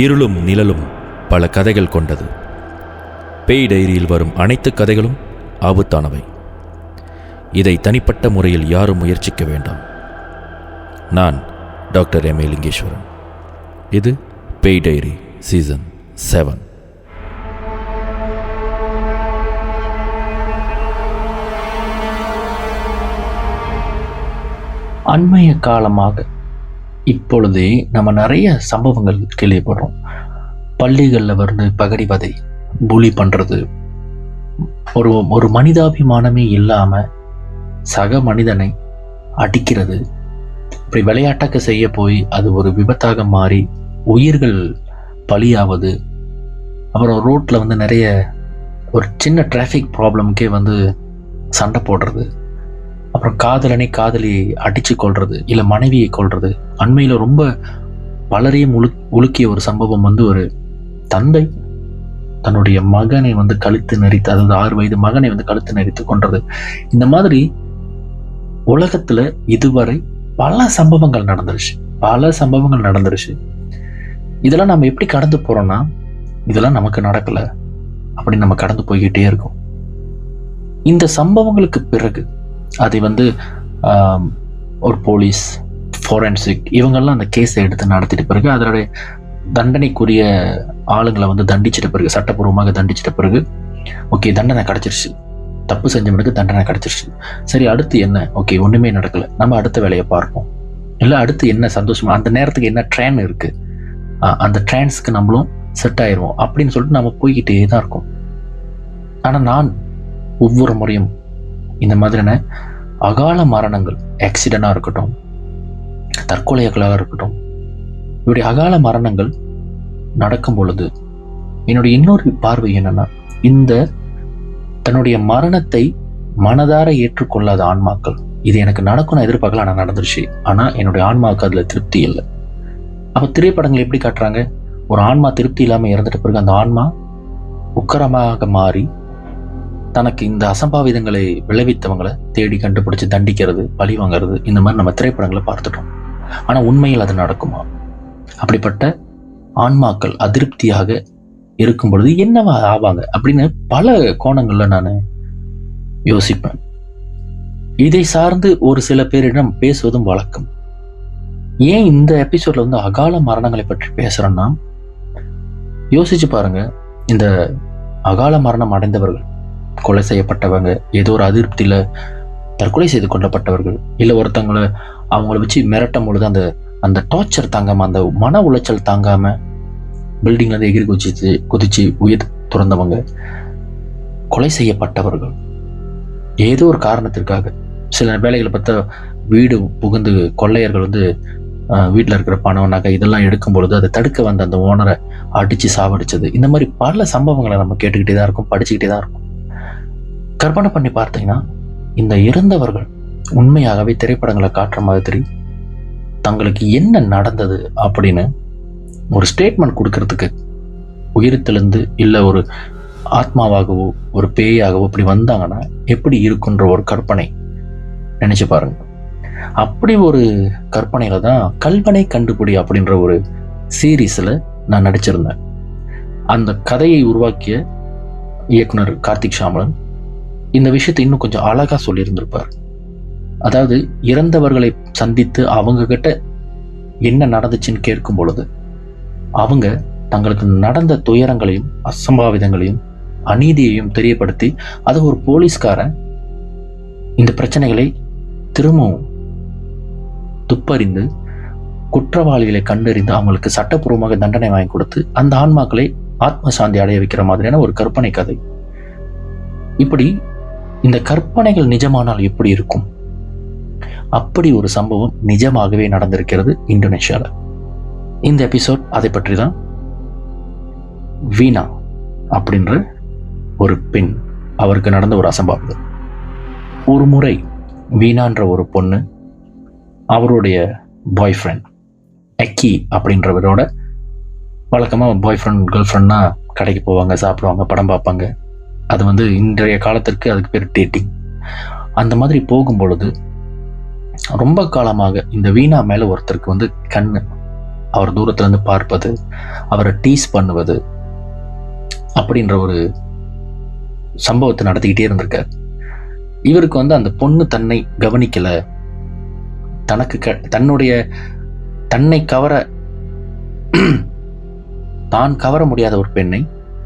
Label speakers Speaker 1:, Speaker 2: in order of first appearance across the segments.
Speaker 1: இருளும் நிழலும் பல கதைகள் கொண்டது. பேய் டைரியில் வரும் அனைத்து கதைகளும் ஆபத்தானவை. இதை தனிப்பட்ட முறையில் யாரும் முயற்சிக்க வேண்டாம். நான் டாக்டர் எம். லிங்கேஸ்வரன். இது பேய் டைரி சீசன் 7.
Speaker 2: அண்மைய காலமாக இப்பொழுதே நம்ம நிறைய சம்பவங்கள் கேள்விப்படுறோம். பள்ளிகளில் வந்து பகடிவதை, புலி பண்ணுறது, ஒரு மனிதாபிமானமே இல்லாமல் சக மனிதனை அடிக்கிறது, இப்படி விளையாட்டாக்க செய்ய போய் அது ஒரு விபத்தாக மாறி உயிர்கள் பலியாவது, அப்புறம் ரோட்டில் வந்து நிறைய ஒரு சின்ன டிராஃபிக் ப்ராப்ளம்க்கே வந்து சண்டை போடுறது, அப்புறம் காதலனை காதலியை அடித்து கொள்வது, இல்லை மனைவியை கொள்வது. அண்மையில் ரொம்ப பலரையும் உலுக்கிய ஒரு சம்பவம் வந்து ஒரு தந்தை தன்னுடைய மகனை வந்து கழுத்து நெறித்து, அதாவது 6 வயது மகனை வந்து கழுத்து நெறித்து கொன்றது. இந்த மாதிரி உலகத்துல இதுவரை பல சம்பவங்கள் நடந்துருச்சு. இதெல்லாம் நம்ம எப்படி கடந்து போறோம்னா, இதெல்லாம் நமக்கு நடக்கல அப்படின்னு நம்ம கடந்து போய்கிட்டே இருக்கோம். இந்த சம்பவங்களுக்கு பிறகு அதை வந்து ஒரு போலீஸ், ஃபோரன்சிக் இவங்கெல்லாம் அந்த கேஸை எடுத்து நடத்திட்ட பிறகு, அதனுடைய தண்டனைக்குரிய ஆளுங்களை வந்து தண்டிச்சிட்ட பிறகு, சட்டப்பூர்வமாக தண்டிச்சிட்ட பிறகு, ஓகே தண்டனை கிடைச்சிருச்சு, தப்பு செஞ்சவனுக்கு தண்டனை கிடைச்சிருச்சு, சரி அடுத்து என்ன, ஓகே ஒண்ணுமே நடக்கல, நம்ம அடுத்த வேலையை பார்ப்போம், இல்லை அடுத்து என்ன சந்தோஷமா, அந்த நேரத்துக்கு என்ன ட்ரெயின் இருக்கு, அந்த ட்ரெயின்ஸ்க்கு நம்மளும் செட் ஆயிடுவோம் அப்படின்னு சொல்லிட்டு நம்ம போய்கிட்டே தான் இருக்கோம். ஆனா நான் ஒவ்வொரு முறையும் இந்த மாதிரியான அகால மரணங்கள், ஆக்சிடென்டா இருக்கட்டும், தற்கொலைகளாக இருக்கட்டும், இப்படி அகால மரணங்கள் நடக்கும் பொழுது என்னுடைய இன்னொரு பார்வை என்னன்னா, இந்த தன்னுடைய மரணத்தை மனதார ஏற்றுக்கொள்ளாத ஆன்மாக்கள், இது எனக்கு நடக்கும் நான் எதிர்பார்க்கல, ஆனால் நடந்துருச்சு, ஆனா என்னுடைய ஆன்மாவுக்கு அதுல திருப்தி இல்லை. அப்ப திரைப்படங்கள் எப்படி காட்டுறாங்க, ஒரு ஆன்மா திருப்தி இல்லாம இறந்துட்ட பிறகு அந்த ஆன்மா உக்கரமாக மாறி தனக்கு இந்த அசம்பாவிதங்களை விளைவித்தவங்களை தேடி கண்டுபிடிச்சு தண்டிக்கிறது, பழி வாங்கிறது, இந்த மாதிரி நம்ம திரைப்படங்களை பார்த்துட்டோம். ஆனா உண்மையில் அது நடக்குமா? அப்படிப்பட்ட ஆன்மாக்கள் அதிருப்தியாக இருக்கும் பொழுது என்னவா ஆவாங்க அப்படின்னு பல கோணங்கள்ல நான் யோசிப்பேன். இதை சார்ந்து ஒரு சில பேரிடம் பேசுவதும் வழக்கம். ஏன் இந்த எபிசோட்ல வந்து அகால மரணங்களை பற்றி பேசுறேன்னா, யோசிச்சு பாருங்க, இந்த அகால மரணம் அடைந்தவர்கள், கொலை செய்யப்பட்டவங்க, ஏதோ ஒரு அதிருப்தியில தற்கொலை செய்து கொள்ளப்பட்டவர்கள், இல்லை ஒருத்தவங்களை அவங்கள வச்சு மிரட்டும் பொழுது அந்த அந்த டார்ச்சர் தாங்காம, அந்த மன உளைச்சல் தாங்காம பில்டிங்ல இருந்து எகிரி குதிச்சு உயிர் துறந்தவங்க, கொலை செய்யப்பட்டவர்கள், ஏதோ ஒரு காரணத்திற்காக, சில வேலைகளை பார்த்தா வீடு புகுந்து கொள்ளையர்கள் வந்து வீட்டில் இருக்கிற பணம், நகை இதெல்லாம் எடுக்கும் பொழுது அதை தடுக்க வந்த அந்த ஓனரை அடிச்சு சாவடிச்சது, இந்த மாதிரி பல சம்பவங்களை நம்ம கேட்டுக்கிட்டே தான் இருக்கும், படிச்சுக்கிட்டே தான் இருக்கும். கற்பனை பண்ணி பார்த்தீங்கன்னா, இந்த இறந்தவர்கள் உண்மையாகவே திரைப்படங்களை காட்டுற மாதிரி தங்களுக்கு என்ன நடந்தது அப்படின்னு ஒரு ஸ்டேட்மெண்ட் கொடுக்கறதுக்கு உயிரத்திலிருந்து இல்லை ஒரு ஆத்மாவாகவோ ஒரு பேயாகவோ இப்படி வந்தாங்கன்னா எப்படி இருக்குன்ற ஒரு கற்பனை நினைச்சு பாருங்க. அப்படி ஒரு கற்பனையில தான் கல்வனை கண்டுபிடி அப்படின்ற ஒரு சீரீஸ்ல நான் நடிச்சிருந்தேன். அந்த கதையை உருவாக்கிய இயக்குனர் கார்த்திக் ஷாமலன் இந்த விஷயத்தை இன்னும் கொஞ்சம் அழகா சொல்லியிருந்திருப்பார். அதாவது இறந்தவர்களை சந்தித்து அவங்க கிட்ட என்ன நடந்துச்சுன்னு கேட்கும் பொழுது அவங்க தங்களுக்கு நடந்த துயரங்களையும் அசம்பாவிதங்களையும் அநீதியையும் தெரியப்படுத்தி, அது ஒரு போலீஸ்காரன் இந்த பிரச்சனைகளை திரும்பவும் துப்பறிந்து குற்றவாளிகளை கண்டறிந்து அவங்களுக்கு சட்டப்பூர்வமாக தண்டனை வாங்கி கொடுத்து அந்த ஆன்மாக்களை ஆத்ம சாந்தி அடைய வைக்கிற மாதிரியான ஒரு கற்பனை கதை. இப்படி இந்த கற்பனைகள் நிஜமானால் எப்படி இருக்கும்? அப்படி ஒரு சம்பவம் நிஜமாகவே நடந்திருக்கிறது இந்தோனேஷியால. இந்த எபிசோட் அதை பற்றி தான். வீணா அப்படின்ற ஒரு பெண், அவருக்கு நடந்த ஒரு அசம்பாவிதம். ஒரு முறை வீணான்ற ஒரு பொண்ணு அவருடைய பாய் ஃப்ரெண்ட் எக்கி அப்படின்றவரோட, வழக்கமாக பாய் ஃப்ரெண்ட் கேர்ள் ஃப்ரெண்ட்னா கடைக்கு போவாங்க, சாப்பிடுவாங்க, படம் பார்ப்பாங்க. அது வந்து இன்றைய காலத்திற்கு அதுக்கு பேர் டேட்டிங். அந்த மாதிரி போகும் பொழுது ரொம்ப காலமாக இந்த வீணா மேல ஒருத்தருக்கு வந்து கண்ணு, அவர் தூரத்துலேருந்து பார்ப்பது, அவரை டீஸ் பண்ணுவது அப்படின்ற ஒரு சம்பவத்தை நடத்திக்கிட்டே இருந்திருக்கார். இவருக்கு வந்து அந்த பொண்ணு தன்னை கவனிக்கல, தன்னை தான் கவர முடியாத ஒரு பெண்ணை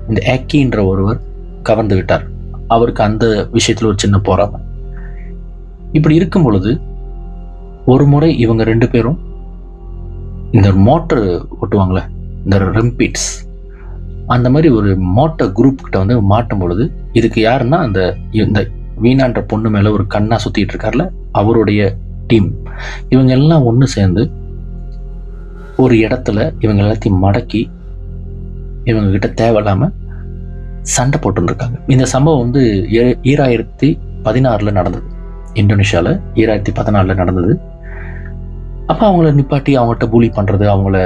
Speaker 2: இந்த ஏக்கின்ற ஒருவர் கவர்ந்து விட்டார். அவருக்கு அந்த விஷயத்துல ஒரு சின்ன போராட்டம். இப்படி இருக்கும் பொழுது ஒரு முறை இவங்க 2 பேரும் இந்த மோட்டர் ஓட்டுவாங்களே, இந்த ரெம்பிட்ஸ், அந்த மாதிரி ஒரு மோட்டர் குரூப் கிட்ட வந்து மாட்டும் பொழுது, இதுக்கு யாருன்னா இந்த வீணான்ற பொண்ணு மேல ஒரு கண்ணா சுத்திட்டு இருக்காருல, அவருடைய டீம், இவங்க எல்லாம் ஒன்று சேர்ந்து ஒரு இடத்துல இவங்க எல்லாத்தையும் மடக்கி இவங்க கிட்ட தேவையில்லாம சண்டை போட்டுருக்காங்க. இந்த சம்பவம் வந்து 2016 நடந்தது. இந்தோனேஷியாவில் 2014 நடந்தது. அப்போ அவங்கள நிப்பாட்டி அவங்கள்ட்ட பூலி பண்ணுறது, அவங்கள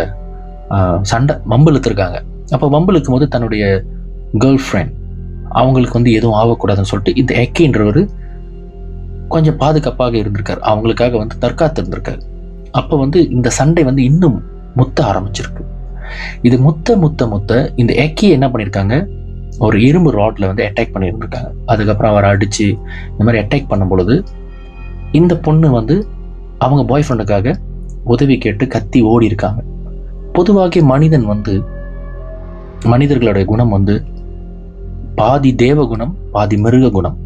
Speaker 2: சண்டை வம்பு இழுத்துருக்காங்க. அப்போ வம்பு இழுக்கும் போது தன்னுடைய கேர்ள் ஃப்ரெண்ட் அவங்களுக்கு வந்து எதுவும் ஆகக்கூடாதுன்னு சொல்லிட்டு இந்த எக்கின்றவர் கொஞ்சம் பாதுகாப்பாக இருந்திருக்காரு, அவங்களுக்காக வந்து தற்காத்து இருந்திருக்காரு. அப்போ வந்து இந்த சண்டை வந்து இன்னும் முத்த ஆரம்பிச்சிருக்கு. இது முத்த இந்த எக்கி என்ன பண்ணியிருக்காங்க, ஒரு இரும்பு ராட்ல வந்து அட்டாக் பண்ணியிருந்திருக்காங்க. அதுக்கப்புறம் அவரை அடிச்சு இந்த மாதிரி அட்டாக் பண்ணும் பொழுது இந்த பொண்ணு வந்து அவங்க பாய் ஃப்ரெண்டுக்காக உதவி கேட்டு கத்தி ஓடி இருக்காங்க. பொதுவாக மனிதர்களுடைய குணம் வந்து பாதி தேவ குணம் பாதி மிருக குணம்.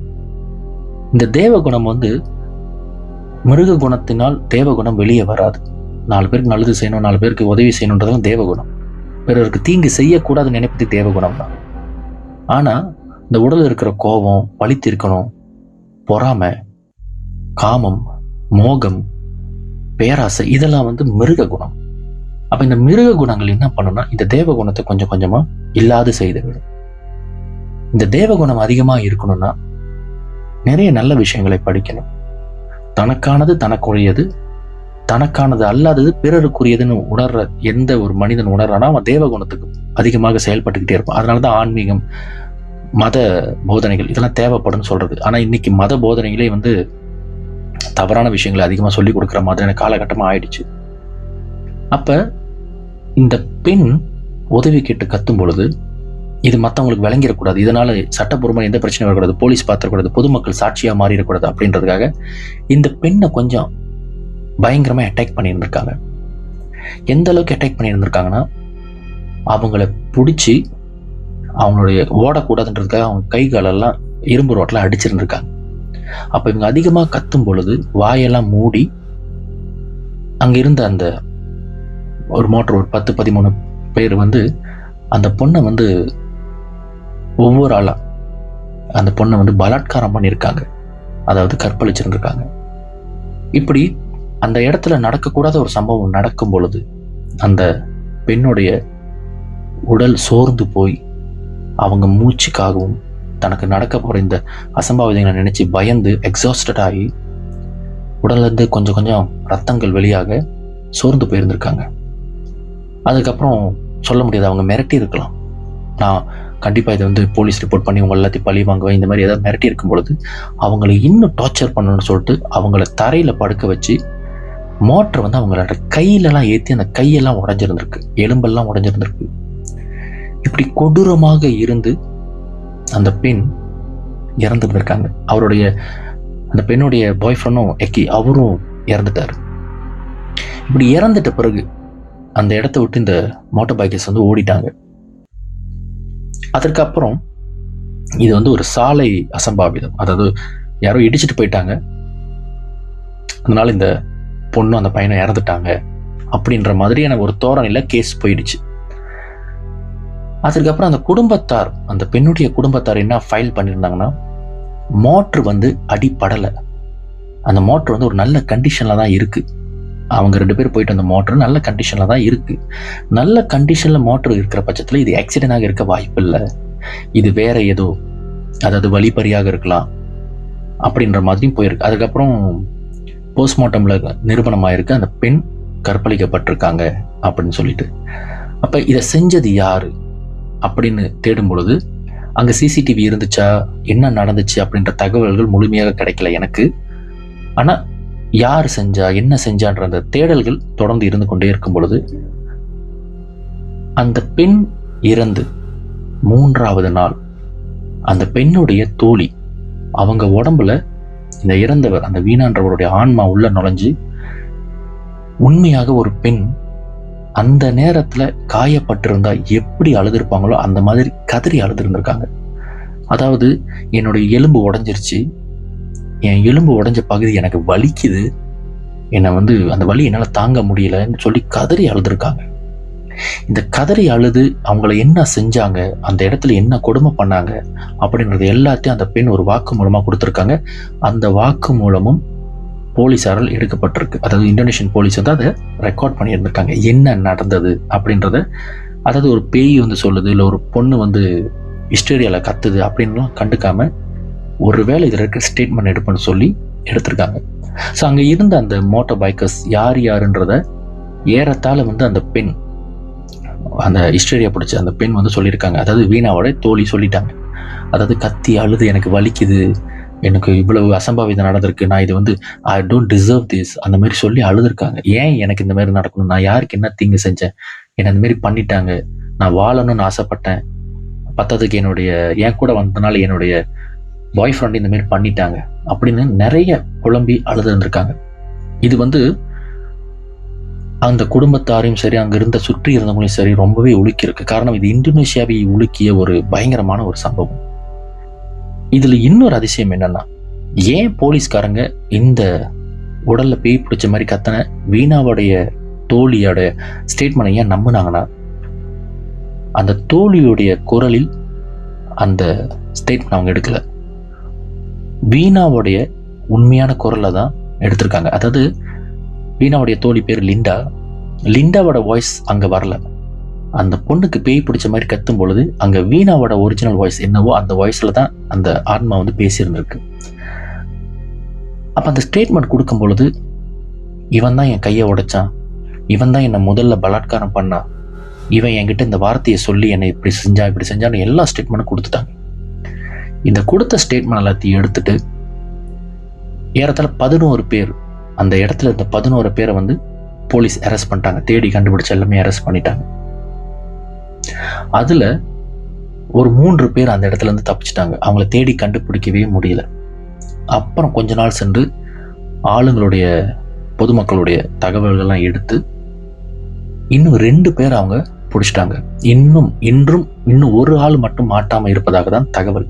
Speaker 2: இந்த தேவ குணம் வந்து மிருக குணத்தினால் தேவ குணம் வெளியே வராது. 4 பேருக்கு நல்லது செய்யணும், 4 பேருக்கு உதவி செய்யணுன்றதும் தேவ குணம். பிறருக்கு தீங்கு செய்யக்கூடாதுன்னு நினைப்பது தேவ குணம் தான். ஆனா இந்த உடல் இருக்கிற கோபம், பழித்து இருக்கணும், பொறாமை, காமம், மோகம், பேராசை, இதெல்லாம் வந்து மிருக குணம். அப்ப இந்த மிருக குணங்கள் என்ன பண்ணும்னா இந்த தேவ குணத்தை கொஞ்சம் கொஞ்சமா இல்லாது செய்துவிடும். இந்த தேவ குணம் அதிகமா இருக்கணும்னா நிறைய நல்ல விஷயங்களை படிக்கணும். தனக்கானது தனக்குரியது, தனக்கானது அல்லாதது பிறருக்குரியதுன்னு உணர்ற எந்த ஒரு மனிதன் உணர்றானா அவன் தேவ குணத்துக்கு அதிகமாக செயல்பட்டுக்கிட்டே இருப்பான். அதனாலதான் ஆன்மீகம், மத போதனைகள் இதெல்லாம் தேவைப்படும்னு சொல்றது. ஆனா இன்னைக்கு மத போதனைகளே வந்து தவறான விஷயங்களை அதிகமா சொல்லிக் கொடுக்குற மாதிரியான காலகட்டமா ஆயிடுச்சு. அப்ப இந்த பெண் உதவி கேட்டு கத்தும் பொழுது இது மற்றவங்களுக்கு விளங்கிடக்கூடாது, இதனால சட்டப்பூர்வமாக எந்த பிரச்சனையும் வரக்கூடாது, போலீஸ் பார்த்துக்கூடாது, பொதுமக்கள் சாட்சியா மாறிடக்கூடாது அப்படின்றதுக்காக இந்த பெண்ணை கொஞ்சம் பயங்கரமா அட்டாக் பண்ணியிருந்திருக்காங்க. எந்த அளவுக்கு அட்டாக் பண்ணியிருந்திருக்காங்கன்னா அவங்கள பிடிச்சி அவங்களுடைய ஓடக்கூடாதுன்றதுக்காக அவங்க கை காலெல்லாம் இரும்பு ரோட்டில் அடிச்சிருந்திருக்காங்க. அப்ப இவங்க அதிகமா கத்தும் பொழுது வாயெல்லாம் மூடி அங்க இருந்த அந்த ஒரு மோட்டர் ஒரு 10-13 பேர் வந்து அந்த பொண்ணை வந்து ஒவ்வொரு ஆளா அந்த பொண்ணை வந்து பலாத்காரம் பண்ணியிருக்காங்க, அதாவது கற்பழிச்சிருந்திருக்காங்க. இப்படி அந்த இடத்துல நடக்கக்கூடாத ஒரு சம்பவம் நடக்கும் பொழுது அந்த பெண்ணுடைய உடல் சோர்ந்து போய் அவங்க மூச்சுக்காகவும் தனக்கு நடக்க போற இந்த அசம்பாவிதங்களை நினைச்சு பயந்து எக்ஸாஸ்டட் ஆகி உடல்ல இருந்து கொஞ்சம் கொஞ்சம் ரத்தங்கள் வெளியாக சோர்ந்து போயிருந்திருக்காங்க. அதுக்கப்புறம் சொல்ல முடியாது, அவங்க மிரட்டி இருக்கலாம், நான் கண்டிப்பா இதை வந்து போலீஸ் ரிப்போர்ட் பண்ணி உங்க எல்லாத்தையும் பழி வாங்குவேன், இந்த மாதிரி ஏதாவது மிரட்டி இருக்கும் பொழுது அவங்களை இன்னும் டார்ச்சர் பண்ணணும்னு சொல்லிட்டு அவங்கள தரையில படுக்க வச்சு மோட்டர் வந்து அவங்களோட கையிலெல்லாம் ஏற்றி அந்த கையெல்லாம் உடஞ்சிருந்திருக்கு, எலும்பெல்லாம் உடஞ்சிருந்திருக்கு. இப்படி கொடூரமாக இருந்து அந்த பெண் இறந்துருந்திருக்காங்க. அவருடைய அந்த பெண்ணுடைய பாய் ஃப்ரெண்டும் எக்கி அவரும் இறந்துட்டாரு. இப்படி இறந்துட்ட பிறகு அந்த இடத்த விட்டு இந்த மோட்டார் பைக்கர்ஸ் வந்து ஓடிட்டாங்க. அதற்கப்புறம் இது வந்து ஒரு சாலை அசம்பாவிதம், அதாவது யாரோ இடிச்சிட்டு போயிட்டாங்க, அதனால இந்த பொண்ணு அந்த பையனை இறந்துட்டாங்க அப்படின்ற மாதிரியான ஒரு தோரணையில கேஸ் போயிடுச்சு. அதுக்கப்புறம் அந்த குடும்பத்தார், அந்த பெண்ணுடைய குடும்பத்தார் என்ன ஃபைல் பண்ணியிருந்தாங்கன்னா, மோட்டர் வந்து அடிப்படலை, அந்த மோட்டர் வந்து ஒரு நல்ல கண்டிஷன்ல தான் இருக்கு, அவங்க 2 பேர் போயிட்டு அந்த மோட்டர் நல்ல கண்டிஷன்ல தான் இருக்கு, நல்ல கண்டிஷன்ல மோட்டர் இருக்கிற பட்சத்துல இது ஆக்சிடென்டாக இருக்க வாய்ப்பு இல்லை, இது வேற ஏதோ, அதாவது வழிப்பறியாக இருக்கலாம் அப்படின்ற மாதிரியும் போயிருக்கு. அதுக்கப்புறம் போஸ்ட்மார்ட்டம்ல நிரூபணமாயிருக்கு அந்த பெண் கற்பழிக்கப்பட்டிருக்காங்க அப்படின்னு சொல்லிட்டு. அப்ப இதை செஞ்சது யாரு அப்படின்னு தேடும் பொழுது அங்க சிசிடிவி இருந்துச்சா, என்ன நடந்துச்சு அப்படின்ற தகவல்கள் முழுமையாக கிடைக்கல எனக்கு. ஆனா யார் செஞ்சா, என்ன செஞ்சான்ற அந்த தேடல்கள் தொடர்ந்து இருந்து கொண்டே இருக்கும் பொழுது அந்த பெண் இறந்து 3வது நாள் அந்த பெண்ணுடைய தோழி அவங்க உடம்புல இந்த இறந்தவர் அந்த வீணான்றவருடைய ஆன்மா உள்ள நுழைஞ்சு, உண்மையாக ஒரு பெண் அந்த நேரத்துல காயப்பட்டிருந்தா எப்படி அழுதுருப்பாங்களோ அந்த மாதிரி கதறி அழுதுருந்திருக்காங்க. அதாவது, என்னுடைய எலும்பு உடைஞ்சிருச்சு, என் எலும்பு உடைஞ்ச பகுதி எனக்கு வலிக்குது, என்னை அந்த வலி என்னால் தாங்க முடியலன்னு சொல்லி கதறி அழுதுருக்காங்க. இந்த கதறி அழுது அவங்கள என்ன செஞ்சாங்க, அந்த இடத்துல என்ன கொடுமை பண்ணாங்க அப்படின்றது எல்லாத்தையும் அந்த பெண் ஒரு வாக்கு மூலமா கொடுத்துருக்காங்க. அந்த வாக்கு மூலமும் போலீஸாரால் எடுக்கப்பட்டிருக்கு. அதாவது இந்தோனேஷியன் போலீஸ் அதை ரெக்கார்ட் பண்ணியிருந்திருக்காங்க, என்ன நடந்தது அப்படின்றத. அதாவது ஒரு பேய் சொல்லுது, இல்லை ஒரு பொண்ணு ஹிஸ்டேரியால கத்துது அப்படின்லாம் கண்டுக்காம ஒருவேளை இதில் இருக்கிற ஸ்டேட்மெண்ட் எடுப்புன்னு சொல்லி எடுத்திருக்காங்க. ஸோ அங்கே இருந்த அந்த மோட்டார் பைக்கர்ஸ் யார் யாருன்றத ஏறத்தாழ அந்த பெண், அந்த ஹிஸ்டேரியா பிடிச்ச அந்த பெண் சொல்லியிருக்காங்க. அதாவது வீணாவோட தோழி சொல்லிட்டாங்க. அதாவது கத்தி அழுது, எனக்கு வலிக்குது, எனக்கு இவ்வளவு அசம்பாவிதம் நடந்திருக்கு, நான் இது ஐ டோன்ட் டிசர்வ் திஸ் அந்த மாதிரி சொல்லி அழுதுருக்காங்க. ஏன் எனக்கு இந்த மாதிரி நடக்கணும், நான் யாருக்கு என்ன தீங்கு செஞ்சேன், என்னை இந்த மாதிரி பண்ணிட்டாங்க, நான் வாழணும்னு ஆசைப்பட்டேன், பத்ததுக்கு என் கூட வந்ததுனால என்னுடைய பாய் ஃப்ரெண்ட் இந்த மாதிரி பண்ணிட்டாங்க அப்படின்னு நிறைய புலம்பி அழுது இருந்திருக்காங்க. இது அந்த குடும்பத்தாரையும் சரி, அங்க இருந்த சுற்றி இருந்தவங்களையும் சரி ரொம்பவே உலுக்கியிருக்கு. காரணம், இது இந்தோனேஷியாவை உலுக்கிய ஒரு பயங்கரமான ஒரு சம்பவம். இதுல இன்னொரு அதிசயம் என்னன்னா, ஏன் போலீஸ்காரங்க இந்த உடல்ல பேய் பிடிச்ச மாதிரி கத்தன வீணாவுடைய தோழியோட ஸ்டேட்மெண்ட் ஏன் நம்பினாங்கன்னா, அந்த தோழியுடைய குரலில் அந்த ஸ்டேட்மெண்ட் அவங்க எடுக்கல, வீணாவுடைய உண்மையான குரலை தான் எடுத்திருக்காங்க. அதாவது வீணாவுடைய தோழி பேர் லிண்டாவோட வாய்ஸ் அங்க வரல. அந்த பொண்ணுக்கு பேய் பிடிச்ச மாதிரி கத்தும் பொழுது அங்க வீணாவோட ஒரிஜினல் வாய்ஸ் என்னவோ அந்த வாய்ஸ்ல தான் அந்த ஆன்மா பேசியிருந்திருக்கு. அப்ப அந்த ஸ்டேட்மெண்ட் கொடுக்கும் பொழுது, இவன் தான் என் கையை உடைச்சான், இவன் தான் என்னை முதல்ல பலாத்காரம் பண்ணான், இவன் என்கிட்ட இந்த வார்த்தையை சொல்லி என்னை இப்படி செஞ்சான்னு எல்லா ஸ்டேட்மெண்ட்டும் கொடுத்துட்டாங்க. இந்த கொடுத்த ஸ்டேட்மெண்ட் எல்லாத்தையும் எடுத்துட்டு ஏறத்தாழ 11 பேர் அந்த இடத்துல இருந்த 11 பேரை போலீஸ் அரெஸ்ட் பண்ணிட்டாங்க. தேடி கண்டுபிடிச்சு எல்லாமே அரெஸ்ட் பண்ணிட்டாங்க. அதுல ஒரு 3 பேர் அந்த இடத்துல இருந்து தப்பிச்சிட்டாங்க. அவங்கள தேடி கண்டுபிடிக்கவே முடியல. அப்புறம் கொஞ்ச நாள் சென்று ஆளுங்களுடைய பொதுமக்களுடைய தகவல்கள்லாம் எடுத்து இன்னும் 2 பேர் அவங்க பிடிச்சிட்டாங்க. இன்னும் ஒரு ஆள் மட்டும் மாட்டாம இருப்பதாக தான் தகவல்.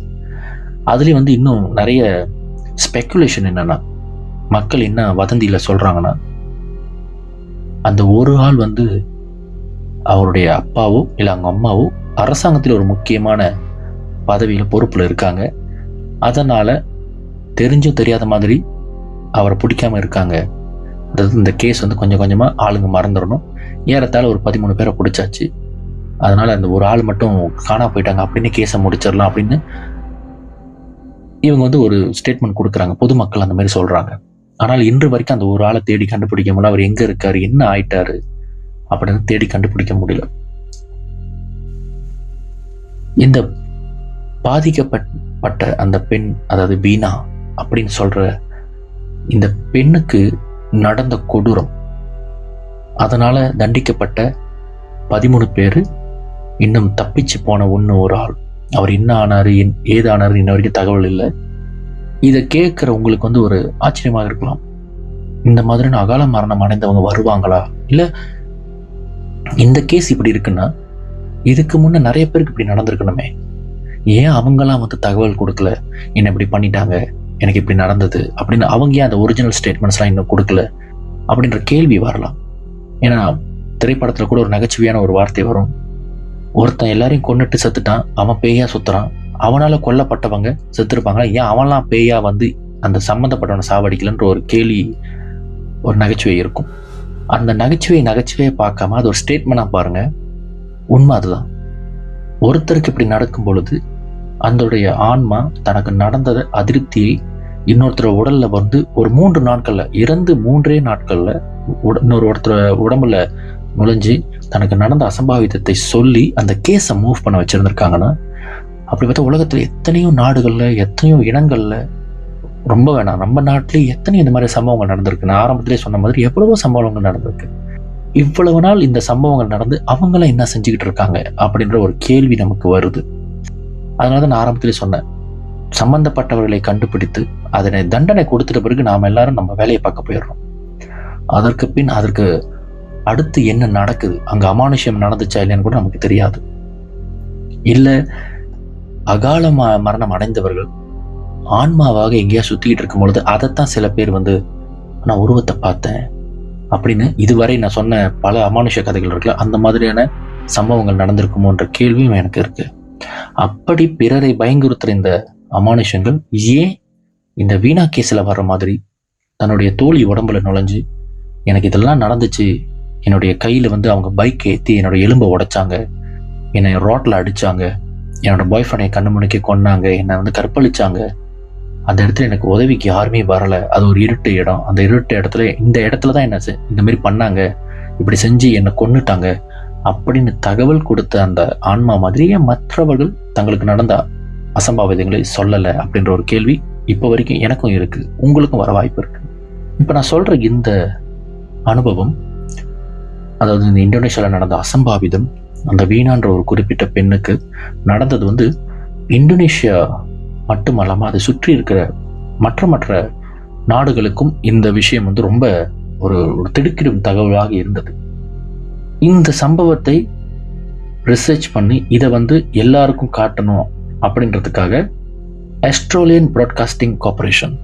Speaker 2: அதுலயும் இன்னும் நிறைய ஸ்பெக்குலேஷன் என்னன்னா, மக்கள் என்ன வதந்தியில சொல்றாங்கன்னா, அந்த ஒரு ஆள் அவருடைய அப்பாவோ இல்லை அவங்க அம்மாவோ அரசாங்கத்தில் ஒரு முக்கியமான பதவியில பொறுப்புல இருக்காங்க, அதனால தெரிஞ்சும் தெரியாத மாதிரி அவரை பிடிக்காம இருக்காங்க. அதாவது இந்த கேஸ் கொஞ்சம் கொஞ்சமா ஆளுங்க மறந்துடணும். ஏறத்தாழ ஒரு 13 பேரை பிடிச்சாச்சு, அதனால அந்த ஒரு ஆள் மட்டும் காணா போயிட்டாங்க அப்படின்னு கேஸை முடிச்சிடலாம் அப்படின்னு இவங்க ஒரு ஸ்டேட்மெண்ட் கொடுக்குறாங்க. பொதுமக்கள் அந்த மாதிரி சொல்றாங்க. ஆனால் இன்று வரைக்கும் அந்த ஒரு ஆளை தேடி கண்டுபிடிக்க முடியல. அவர் எங்க இருக்காரு, என்ன ஆயிட்டாரு அப்படின்னு தேடி கண்டுபிடிக்க முடியல. இந்த பாதிக்கப்பட்ட அந்த பெண், அதாவது பீனா அப்படின்னு சொல்ற இந்த பெண்ணுக்கு நடந்த கொடூரம், அதனால தண்டிக்கப்பட்ட 13 பேர், இன்னும் தப்பிச்சு போன ஒரு ஆள், அவர் என்ன ஆனாரு ஏதானாரு இன்ன வரைக்கும் தகவல் இல்லை. இதை கேட்கிற உங்களுக்கு ஒரு ஆச்சரியமாக இருக்கலாம், இந்த மாதிரி அகால மரணம் அடைந்தவங்க வருவாங்களா, இல்ல இந்த கேஸ் இப்படி இருக்குன்னா இதுக்கு முன்ன நிறைய பேருக்கு இப்படி நடந்திருக்கணுமே, ஏன் அவங்கெல்லாம் தகவல் கொடுக்கல, என்ன இப்படி பண்ணிட்டாங்க, எனக்கு இப்படி நடந்தது அப்படின்னு அவங்க ஏன் அந்த ஒரிஜினல் ஸ்டேட்மெண்ட்ஸ்லாம் இன்னும் கொடுக்கல அப்படின்ற கேள்வி வரலாம். ஏன்னா திரைப்படத்துல கூட ஒரு நகைச்சுவையான ஒரு வார்த்தை வரும், ஒருத்தன் எல்லாரையும் கொன்னுட்டு செத்துட்டான், அவன் பேயா சுத்துறான், அவனால கொல்லப்பட்டவங்க செத்துருப்பாங்களா, ஏன் அவன்லாம் பேயா அந்த சம்மந்தப்பட்டவனை சாவடிக்கலன்ற ஒரு கேள்வி, ஒரு நகைச்சுவை இருக்கும். அந்த நகைச்சுவையை பார்க்காம அது ஒரு ஸ்டேட்மெண்டா பாருங்க. உண்மை அதுதான். ஒருத்தருக்கு இப்படி நடக்கும் பொழுது அதோடைய ஆன்மா தனக்கு நடந்த அதிருப்தியை இன்னொருத்தர் உடல்ல ஒரு 3 நாட்கள்ல, இறந்து 3 நாட்கள்ல ஒருத்தர் உடம்புல நுழைஞ்சு தனக்கு நடந்த அசம்பாவிதத்தை சொல்லி அந்த கேஸை மூவ் பண்ண வச்சிருந்திருக்காங்கன்னா, அப்படி பார்த்தா உலகத்துல எத்தனையோ நாடுகள்ல, எத்தனையோ இனங்கள்ல, ரொம்ப வேணாம் நம்ம நாட்டிலேயே எத்தனையோ இந்த மாதிரி சம்பவங்கள் நடந்திருக்கு. நான் ஆரம்பத்திலே சொன்ன மாதிரி எவ்வளவோ சம்பவங்கள் நடந்திருக்கு. இவ்வளவு நாள் இந்த சம்பவங்கள் நடந்து அவங்களாம் என்ன செஞ்சுக்கிட்டு இருக்காங்க அப்படின்ற ஒரு கேள்வி நமக்கு வருது. அதனால தான் நான் ஆரம்பத்திலே சொன்னேன், சம்பந்தப்பட்டவர்களை கண்டுபிடித்து அதனை தண்டனை கொடுத்துட்ட பிறகு நாம் எல்லாரும் நம்ம வேலையை பார்க்க போயிடுறோம். அதற்கு அடுத்து என்ன நடக்குது, அங்க அமானுஷ்யம் நடந்துச்சா இல்லைன்னு கூட நமக்கு தெரியாது. இல்ல அகால மரணம் அடைந்தவர்கள் ஆன்மாவாக எங்கேயா சுத்திக்கிட்டு இருக்கும் பொழுது அதைத்தான் சில பேர் நான் உருவத்தை பார்த்தேன் அப்படின்னு இதுவரை நான் சொன்ன பல அமானுஷ்ய கதைகள் இருக்குல்ல, அந்த மாதிரியான சம்பவங்கள் நடந்திருக்குமோன்ற கேள்வியும் எனக்கு இருக்கு. அப்படி பிறரை பயங்குறுத்துற இந்த அமானுஷங்கள் ஏன் இந்த வீணா கேஸ்ல வர்ற மாதிரி தன்னுடைய தோழி உடம்புல நுழைஞ்சு எனக்கு இதெல்லாம் நடந்துச்சு, என்னுடைய கையில அவங்க பைக் ஏற்றி என்னோட எலும்பை உடைச்சாங்க, என்னை ரோட்டில் அடிச்சாங்க, என்னோட பாய் ஃப்ரெண்டை கண்ணு முன்னுக்கே கொன்னாங்க, என்னை கற்பழிச்சாங்க, அந்த இடத்துல எனக்கு உதவிக்கு யாருமே வரலை, அது ஒரு இருட்டு இடம், அந்த இருட்டு இடத்துல இந்த இடத்துல தான் என்ன இந்த மாதிரி பண்ணாங்க, இப்படி செஞ்சு என்னை கொன்னுட்டாங்க அப்படின்னு தகவல் கொடுத்த அந்த ஆன்மா மாதிரியே மற்றவர்கள் தங்களுக்கு நடந்த அசம்பாவிதங்களை சொல்லலை அப்படின்ற ஒரு கேள்வி இப்போ வரைக்கும் எனக்கும் இருக்கு, உங்களுக்கும் வர வாய்ப்பு இருக்கு. இப்போ நான் சொல்ற இந்த அனுபவம், அதாவது இந்த இந்தோனேஷியாவில் நடந்த அசம்பாவிதம், அந்த வீணான்ற ஒரு குறிப்பிட்ட பெண்ணுக்கு நடந்தது இந்தோனேஷியா மட்டுமல்லாமல் அதை சுற்றி இருக்கிற மற்ற நாடுகளுக்கும் இந்த விஷயம் ரொம்ப ஒரு திடுக்கிடும் தகவலாக இருந்தது. இந்த சம்பவத்தை ரிசர்ச் பண்ணி இதை எல்லாருக்கும் காட்டணும் அப்படின்றதுக்காக ஆஸ்திரேலியன் பிராட்காஸ்டிங் கார்ப்பரேஷன்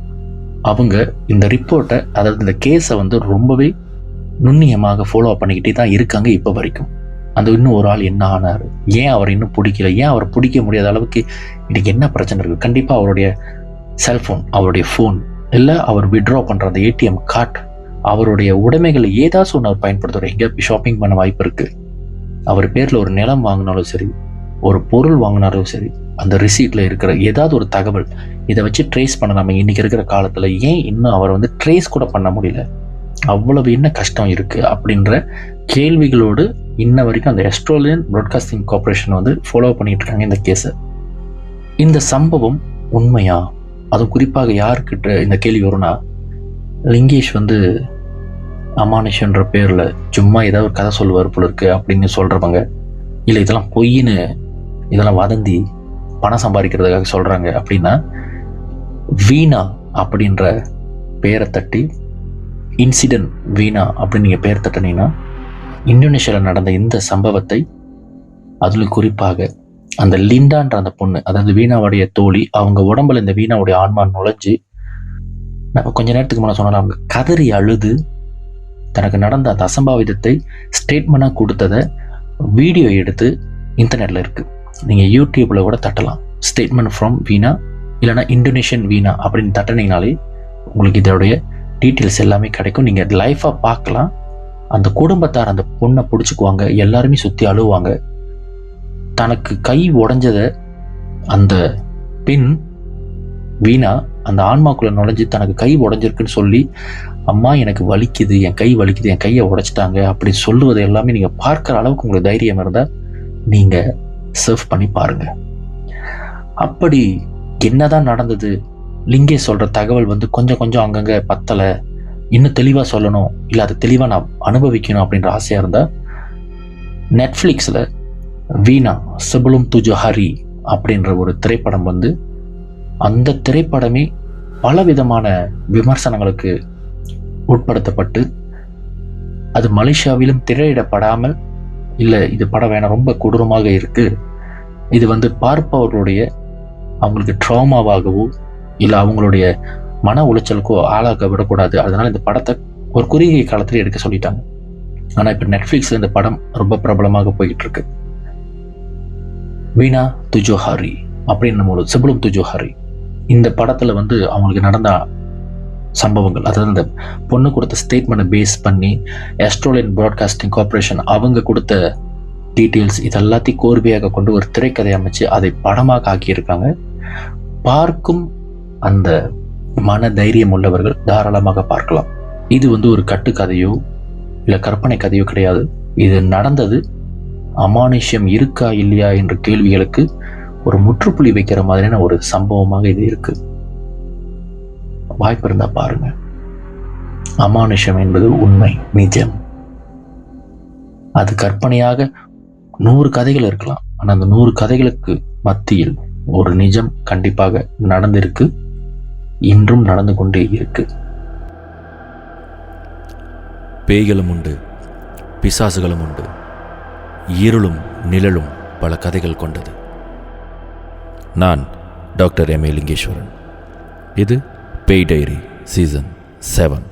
Speaker 2: அவங்க இந்த ரிப்போர்ட்டை, அதாவது இந்த கேஸை ரொம்பவே நுண்ணியமாக ஃபாலோ பண்ணிக்கிட்டே தான் இருக்காங்க இப்போ வரைக்கும். அந்த இன்னும் ஒரு ஆள் என்ன ஆனார், ஏன் அவர் இன்னும் பிடிக்கல, ஏன் அவரை பிடிக்க முடியாத அளவுக்கு இன்னைக்கு என்ன பிரச்சனை இருக்குது, கண்டிப்பாக அவருடைய செல்ஃபோன், அவருடைய ஃபோன் இல்லை அவர் விட்ரா பண்ணுற அந்த ஏடிஎம் கார்டு, அவருடைய உடைமைகளை ஏதாச்சும் ஒன்று அவர் பயன்படுத்துகிற எங்கேயா ஷாப்பிங் பண்ண வாய்ப்பு இருக்குது. அவர் பேரில் ஒரு நிலம் வாங்கினாலும் சரி, ஒரு பொருள் வாங்கினாலும் சரி, அந்த ரிசீட்டில் இருக்கிற ஏதாவது ஒரு தகவல் இதை வச்சு ட்ரேஸ் பண்ண நம்ம இன்னைக்கு இருக்கிற காலத்தில் ஏன் இன்னும் அவர் ட்ரேஸ் கூட பண்ண முடியல, அவ்வளவு என்ன கஷ்டம் இருக்குது அப்படின்ற கேள்விகளோடு இன்ன வரைக்கும் அந்த ஆஸ்திரேலியன் பிராட்காஸ்டிங் கார்ப்பரேஷன் ஃபாலோ பண்ணிட்டு இருக்காங்க இந்த கேஸை. இந்த சம்பவம் உண்மையா, அதுவும் குறிப்பாக யாருக்கிட்ட இந்த கேள்வி வரும்னா, லிங்கேஷ் அமானுஷன்ற பேரில் சும்மா ஏதாவது ஒரு கதை சொல்லுவார் போல இருக்கு அப்படின்னு சொல்கிறவங்க, இல்லை இதெல்லாம் பொய்ன்னு, இதெல்லாம் வதந்தி, பணம் சம்பாதிக்கிறதுக்காக சொல்கிறாங்க அப்படின்னா, வீணா அப்படின்ற பேரை தட்டி இன்சிடென்ட் வீணா அப்படின்னு நீங்கள் பேர் தட்டினீங்கன்னா, இந்தோனேஷியாவில் நடந்த இந்த சம்பவத்தை, அதில் குறிப்பாக அந்த லிண்டான்ற அந்த பொண்ணு, அதாவது வீணாவுடைய தோழி, அவங்க உடம்புல இந்த வீணாவுடைய ஆன்மா நுழைஞ்சு, நான் கொஞ்ச நேரத்துக்கு முன்னாடி சொன்னாலும் அவங்க கதறி அழுது தனக்கு நடந்த அந்த அசம்பாவிதத்தை ஸ்டேட்மெண்ட்டாக கொடுத்ததை வீடியோ எடுத்து இன்டர்நெட்டில் இருக்குது. நீங்கள் யூடியூப்பில் கூட தட்டலாம், ஸ்டேட்மெண்ட் ஃப்ரம் வீணா இல்லைனா இந்தோனேஷியன் வீணா அப்படின்னு தட்டினீங்கனாலே உங்களுக்கு இதோடைய டீட்டெயில்ஸ் எல்லாமே கிடைக்கும். நீங்கள் லைஃபாக பார்க்கலாம். அந்த குடும்பத்தார் அந்த பொண்ணை பிடிச்சிக்குவாங்க, எல்லாருமே சுற்றி அழுவாங்க. தனக்கு கை உடைஞ்சதை அந்த பெண் வீணா அந்த ஆன்மாக்குள்ளே நுழைஞ்சு தனக்கு கை உடைஞ்சிருக்குன்னு சொல்லி, அம்மா எனக்கு வலிக்குது, என் கை வலிக்குது, என் கையை உடைச்சிட்டாங்க அப்படி சொல்லுவது எல்லாமே நீங்கள் பார்க்குற அளவுக்கு உங்களுக்கு தைரியம் இருந்தால் நீங்கள் சர்வ் பண்ணி பாருங்க. அப்படி என்னதான் நடந்தது, லிங்கேஷ் சொல்கிற தகவல் கொஞ்சம் கொஞ்சம் அங்கங்கே பத்தலை, இன்னும் தெளிவாக சொல்லணும், இல்லை அதை தெளிவாக நான் அனுபவிக்கணும் அப்படின்ற ஆசையாக இருந்தால், நெட்ஃப்ளிக்ஸில் வீணா செபலும் துஜோ ஹரி அப்படின்ற ஒரு திரைப்படம் அந்த திரைப்படமே பலவிதமான விமர்சனங்களுக்கு உட்படுத்தப்பட்டு, அது மலேசியாவிலும் திரையிடப்படாமல், இல்லை இது படம் வேணாம், ரொம்ப கொடூரமாக இருக்கு, இது பார்ப்பவர்களுடைய அவங்களுக்கு ட்ராமாவாகவோ இல்லை அவங்களுடைய மன உளைச்சலுக்கோ ஆளாக விடக்கூடாது, அதனால இந்த படத்தை ஒரு குறுகிய காலத்தில் எடுக்க சொல்லிட்டாங்க. ஆனால் இப்போ நெட்ஃப்ளிக்ஸில் இந்த படம் ரொம்ப பிரபலமாக போய்கிட்டு இருக்கு. வீணா துஜோ ஹரி அப்படின்னு போது செபலும் துஜோ ஹரி, இந்த படத்தில் அவங்களுக்கு நடந்த சம்பவங்கள், அதாவது அந்த பொண்ணு கொடுத்த ஸ்டேட்மெண்ட்டை பேஸ் பண்ணி ஆஸ்திரேலியன் பிராட்காஸ்டிங் கார்ப்பரேஷன் அவங்க கொடுத்த டீட்டெயில்ஸ் இதெல்லாத்தையும் கோர்வையாக கொண்டு ஒரு திரைக்கதை அமைச்சு அதை படமாக ஆக்கியிருக்காங்க. பார்க்கும் அந்த மன தைரியம் உள்ளவர்கள் தாராளமாக பார்க்கலாம். இது ஒரு கட்டுக்கதையோ இல்லை கற்பனை கதையோ கிடையாது. இது நடந்தது. அமானுஷ்யம் இருக்கா இல்லையா என்ற கேள்விகளுக்கு ஒரு முற்றுப்புள்ளி வைக்கிற மாதிரியான ஒரு சம்பவமாக இது இருக்கு. வாய்ப்பு இருந்தா பாருங்க. அமானுஷ்யம் என்பது உண்மை, நிஜம். அது கற்பனையாக 100 கதைகள் இருக்கலாம். ஆனால் அந்த 100 கதைகளுக்கு மத்தியில் ஒரு நிஜம் கண்டிப்பாக நடந்திருக்கு, இன்றும் நடந்து கொண்டே இருக்கு.
Speaker 1: பேய்களும் உண்டு, பிசாசுகளும் உண்டு, இருளும் நிழலும் பல கதைகள் கொண்டது. நான் டாக்டர் எம். ஏ. லிங்கேஸ்வரன். இது பேய் டைரி சீசன் 7.